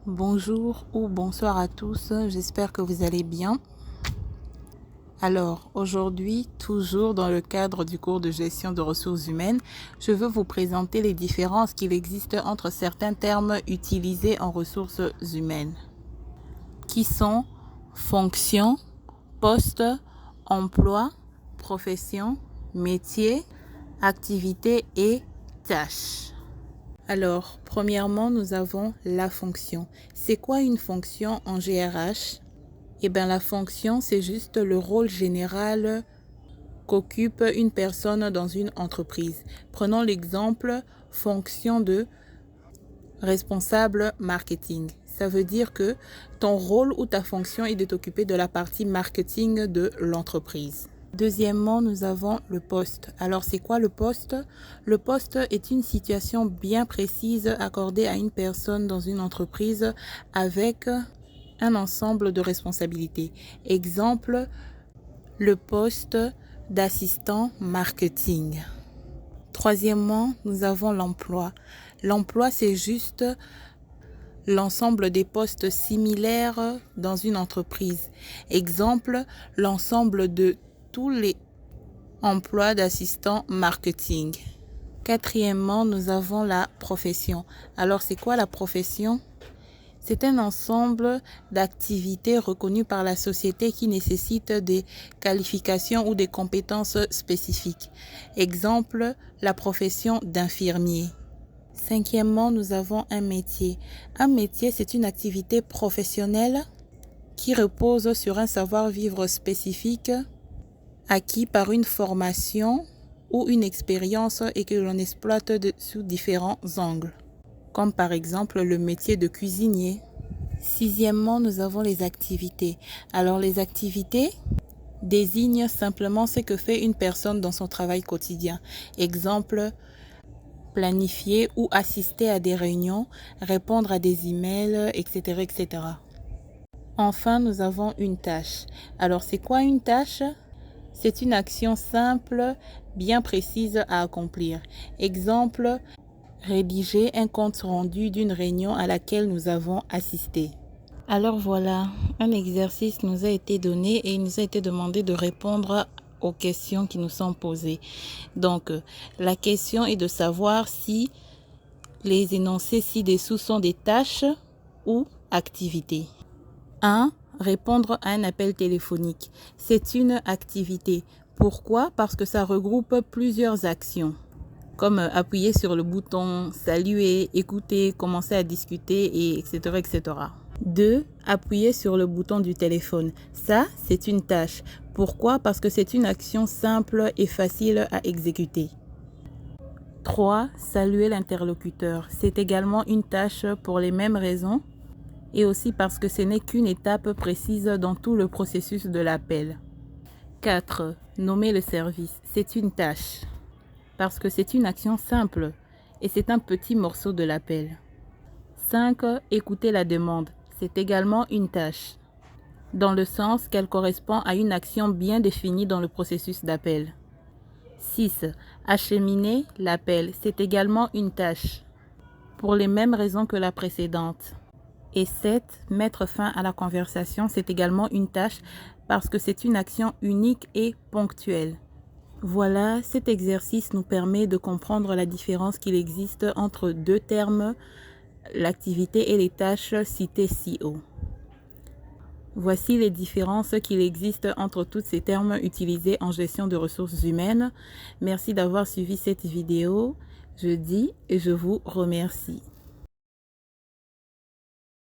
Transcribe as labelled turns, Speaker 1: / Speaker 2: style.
Speaker 1: Bonjour ou bonsoir à tous, j'espère que vous allez bien. Alors, aujourd'hui, toujours dans le cadre du cours de gestion de ressources humaines, je veux vous présenter les différences qu'il existe entre certains termes utilisés en ressources humaines, qui sont fonction, poste, emploi, profession, métier, activité et tâche. Alors, premièrement, nous avons la fonction. C'est quoi une fonction en GRH? Eh bien, la fonction, c'est juste le rôle général qu'occupe une personne dans une entreprise. Prenons l'exemple fonction de responsable marketing. Ça veut dire que ton rôle ou ta fonction est de t'occuper de la partie marketing de l'entreprise. Deuxièmement, nous avons le poste. Alors, c'est quoi le poste? Le poste est une situation bien précise accordée à une personne dans une entreprise avec un ensemble de responsabilités. Exemple, le poste d'assistant marketing. Troisièmement, nous avons l'emploi. L'emploi, c'est juste l'ensemble des postes similaires dans une entreprise. Exemple, l'ensemble de tous les emplois d'assistant marketing. Quatrièmement, nous avons la profession. Alors, c'est quoi la profession? C'est un ensemble d'activités reconnues par la société qui nécessitent des qualifications ou des compétences spécifiques. Exemple, la profession d'infirmier. Cinquièmement, nous avons un métier. Un métier, c'est une activité professionnelle qui repose sur un savoir-vivre spécifique acquis par une formation ou une expérience et que l'on exploite sous différents angles, comme par exemple le métier de cuisinier. Sixièmement, nous avons les activités. Alors les activités désignent simplement ce que fait une personne dans son travail quotidien. Exemple, planifier ou assister à des réunions, répondre à des emails, etc., etc. Enfin, nous avons une tâche. Alors c'est quoi une tâche? C'est une action simple, bien précise à accomplir. Exemple, rédiger un compte rendu d'une réunion à laquelle nous avons assisté. Alors voilà, un exercice nous a été donné et il nous a été demandé de répondre aux questions qui nous sont posées. Donc, la question est de savoir si les énoncés ci-dessous sont des tâches ou activités. 1. Répondre à un appel téléphonique. C'est une activité. Pourquoi? Parce que ça regroupe plusieurs actions, comme appuyer sur le bouton, saluer, écouter, commencer à discuter, et etc., etc. 2. Appuyer sur le bouton du téléphone. Ça, c'est une tâche. Pourquoi? Parce que c'est une action simple et facile à exécuter. 3. Saluer l'interlocuteur. C'est également une tâche pour les mêmes raisons et aussi parce que ce n'est qu'une étape précise dans tout le processus de l'appel. 4. Nommer le service. C'est une tâche parce que c'est une action simple et c'est un petit morceau de l'appel. 5. Écouter la demande. C'est également une tâche dans le sens qu'elle correspond à une action bien définie dans le processus d'appel. 6. Acheminer l'appel. C'est également une tâche pour les mêmes raisons que la précédente. Et 7. Mettre fin à la conversation, c'est également une tâche parce que c'est une action unique et ponctuelle. Voilà, cet exercice nous permet de comprendre la différence qu'il existe entre deux termes, l'activité et les tâches citées ci haut. Voici les différences qu'il existe entre tous ces termes utilisés en gestion de ressources humaines. Merci d'avoir suivi cette vidéo. Je dis et je vous remercie.